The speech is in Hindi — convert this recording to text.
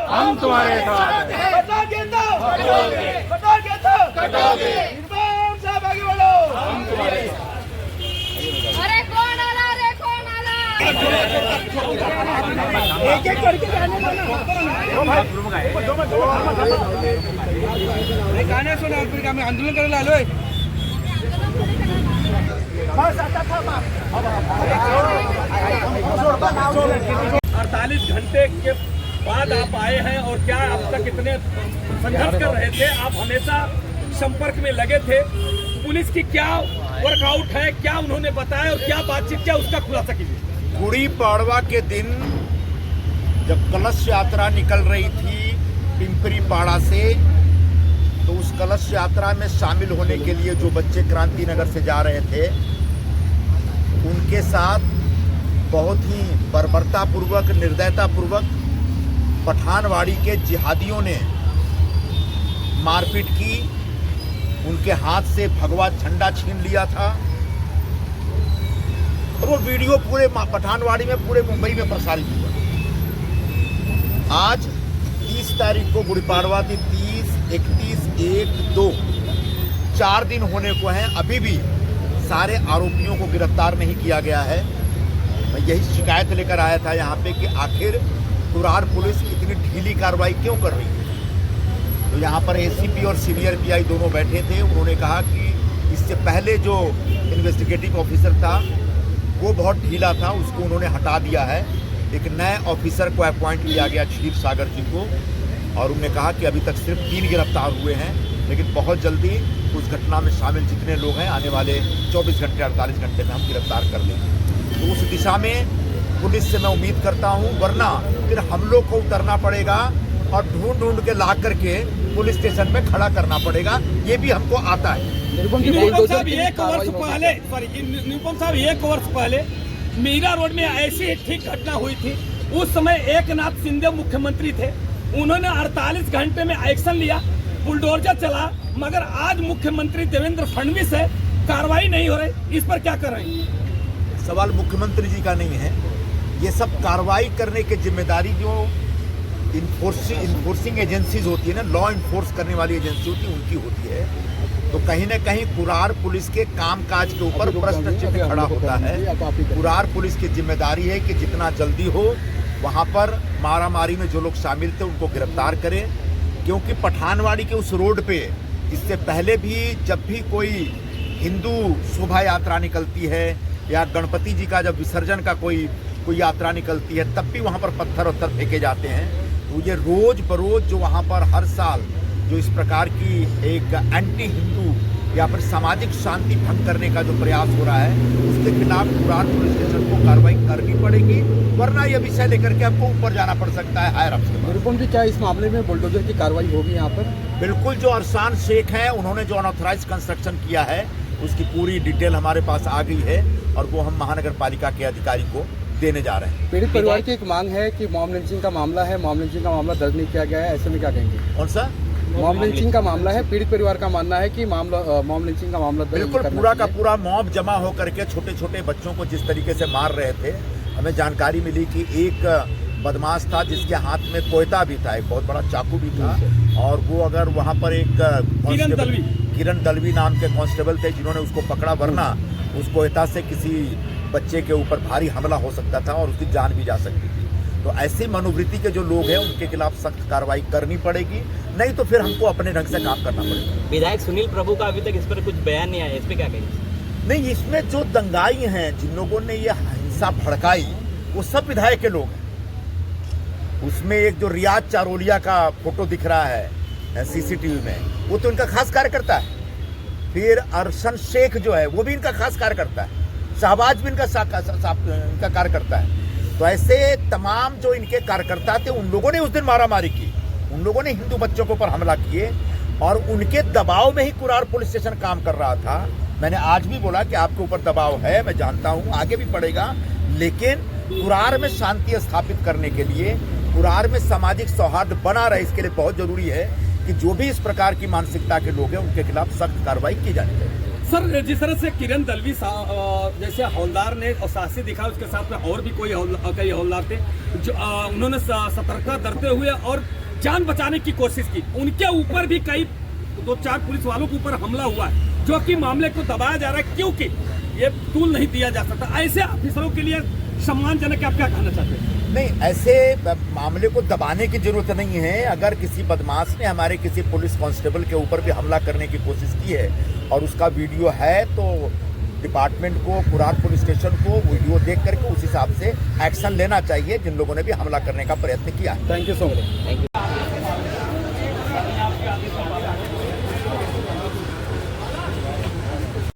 हम तुम्हारे साथ हैं। निर्भय साहब आगे बढ़ो। हम तुम्हारे अरे कौन आला, अरे कौन आला। एक एक करके जाने वाला। गाना सुना फिर आम्ही आंदोलन करायला आलोय। 48 घंटे के बाद आप आए हैं और क्या अब तक इतने संघर्ष कर रहे थे? आप हमेशा संपर्क में लगे थे। पुलिस की क्या वर्कआउट है, क्या उन्होंने बताया और क्या बातचीत, क्या उसका खुलासा कीजिए। गुड़ी पड़वा के दिन जब कलश यात्रा निकल रही थी पिंपरी पाड़ा से, तो उस कलश यात्रा में शामिल होने के लिए जो बच्चे क्रांति नगर से जा रहे थे, उनके साथ बहुत ही बर्बरतापूर्वक, निर्दयतापूर्वक पठानवाड़ी के जिहादियों ने मारपीट की। उनके हाथ से भगवा झंडा छीन लिया था और वो वीडियो पूरे पठानवाड़ी में, पूरे मुंबई में प्रसारित हुआ। आज 30 तारीख को गुड़ी पड़वा थी। 30, 31, 1, 2 4 दिन होने को हैं। अभी भी सारे आरोपियों को गिरफ्तार नहीं किया गया है। मैं यही शिकायत लेकर आया था यहाँ पे कि आखिर कुरार पुलिस इतनी ढीली कार्रवाई क्यों कर रही है। तो यहाँ पर एसीपी और सीनियर पीआई दोनों बैठे थे। उन्होंने कहा कि इससे पहले जो इन्वेस्टिगेटिव ऑफिसर था वो बहुत ढीला था, उसको उन्होंने हटा दिया है। एक नए ऑफिसर को अपॉइंट किया गया, क्षीर सागर जी को, और उन्होंने कहा कि अभी तक सिर्फ 3 गिरफ्तार हुए हैं, लेकिन बहुत जल्दी उस घटना में शामिल जितने लोग हैं आने वाले 24 घंटे 48 घंटे में हम गिरफ्तार कर लेंगे। तो उस दिशा में पुलिस से मैं उम्मीद करता हूं, वरना फिर हम लोग को उतरना पड़ेगा और ढूंढ ढूंढ के ला करके पुलिस स्टेशन में खड़ा करना पड़ेगा। ये भी हमको आता है। निरुपम साहब, 1 वर्ष पहले मीरा रोड में ऐसी ही ठीक घटना हुई थी। उस समय एकनाथ शिंदे मुख्यमंत्री थे। उन्होंने 48 घंटे में एक्शन लिया, बुलडोजर चला, मगर आज मुख्यमंत्री देवेंद्र फडणवीस है, कार्रवाई नहीं हो रही। इस पर क्या कर रहे हैं? सवाल मुख्यमंत्री जी का नहीं है। ये सब कार्रवाई करने की जिम्मेदारी जो इन्फोर्सिंग एजेंसीज होती है ना, लॉ इन्फोर्स करने वाली एजेंसी होती है, उनकी होती है। तो कहीं न कहीं कुरार पुलिस के कामकाज के ऊपर प्रश्न चिन्ह खड़ा होता है। कुरार पुलिस की जिम्मेदारी है कि जितना जल्दी हो वहाँ पर मारामारी में जो लोग शामिल थे उनको गिरफ्तार करें, क्योंकि पठानवाड़ी के उस रोड पे इससे पहले भी जब भी कोई हिंदू शोभा यात्रा निकलती है या गणपति जी का जब विसर्जन का कोई यात्रा निकलती है, तब भी वहाँ पर पत्थर वत्थर फेंके जाते हैं। तो ये रोज बरोज जो वहाँ पर हर साल जो इस प्रकार की एक एंटी हिंदू या फिर सामाजिक शांति भंग करने का जो प्रयास हो रहा है, उसके खिलाफ कुरार पुलिस स्टेशन को कार्रवाई करनी पड़ेगी, वरना यह विषय लेकर के आपको ऊपर जाना पड़ सकता है हायर अफसर। निरुपम जी, क्या इस मामले में बुलडोजर की कार्रवाई होगी यहाँ पर? बिल्कुल। जो अरसान शेख हैं, उन्होंने जो अनऑथराइज कंस्ट्रक्शन किया है उसकी पूरी डिटेल हमारे पास आ गई है और वो हम महानगर पालिका के अधिकारी को देने जा रहे हैं। पीड़ित परिवार की एक मांग है कि मॉब लिंचिंग का मामला है, मॉब लिंचिंग का मामला दर्ज नहीं किया गया है, ऐसे में क्या कहेंगे? कौन सा मॉब लिंचिंग का मामला है? पीड़ित परिवार का मानना है कि मॉब लिंचिंग का मामला बिल्कुल पूरा का पूरा मॉब जमा होकर के छोटे छोटे बच्चों को जिस तरीके से मार रहे थे। हमें जानकारी मिली कि एक बदमाश था जिसके हाथ में कोयता भी था, एक बहुत बड़ा चाकू भी था, और वो अगर वहाँ पर एक किरण दलवी नाम के कांस्टेबल थे जिन्होंने उसको पकड़ा, वरना उस कोयता से किसी बच्चे के ऊपर भारी हमला हो सकता था और उसकी जान भी जा सकती थी। तो ऐसी मनोवृत्ति के जो लोग हैं उनके खिलाफ सख्त कार्रवाई करनी पड़ेगी, नहीं तो फिर हमको अपने ढंग से काम करना पड़ेगा। विधायक सुनील प्रभु का अभी तक इस पर कुछ बयान नहीं आया, इस पर क्या कहेंगे? नहीं, इसमें जो दंगाई हैं, जिन लोगों ने ये हिंसा भड़काई, वो सब विधायक के लोग हैं। उसमें एक जो रियाज चारोलिया का फोटो दिख रहा है सीसीटीवी में, वो तो इनका खास कार्यकर्ता है। फिर अरशन शेख जो है वो भी इनका खास कार्यकर्ता है। शहबाज भी इनका कार्यकर्ता है। तो ऐसे तमाम जो इनके कार्यकर्ता थे, उन लोगों ने उस दिन मारामारी की, उन लोगों ने हिंदू बच्चों के ऊपर हमला किए और उनके दबाव में ही कुरार पुलिस स्टेशन काम कर रहा था। मैंने आज भी बोला कि आपके ऊपर दबाव है, मैं जानता हूं, आगे भी पड़ेगा, लेकिन कुरार में शांति स्थापित करने के लिए, कुरार में सामाजिक सौहार्द बना रहे, इसके लिए बहुत जरूरी है कि जो भी इस प्रकार की मानसिकता के लोग हैं उनके खिलाफ सख्त कार्रवाई की जानी चाहिए। सर, जिस तरह से किरण दलवी जैसे हवलदार ने और साहसी दिखा, उसके साथ में और भी कई हवलदार थे जो उन्होंने सतर्कता बरतते हुए और जान बचाने की कोशिश की। उनके ऊपर भी कई 2-4 पुलिस वालों के ऊपर हमला हुआ है, जो कि मामले को दबाया जा रहा है, क्योंकि ये टूल नहीं दिया जा सकता। ऐसे ऑफिसरों के लिए सम्मानजनक, आप क्या कहना चाहते हैं? नहीं, ऐसे मामले को दबाने की जरूरत नहीं है। अगर किसी बदमाश ने हमारे किसी पुलिस कांस्टेबल के ऊपर भी हमला करने की कोशिश की है और उसका वीडियो है, तो डिपार्टमेंट को, कुरार पुलिस स्टेशन को वीडियो देख करके उस हिसाब से एक्शन लेना चाहिए जिन लोगों ने भी हमला करने का प्रयत्न किया है। Thank you so much. Thank you.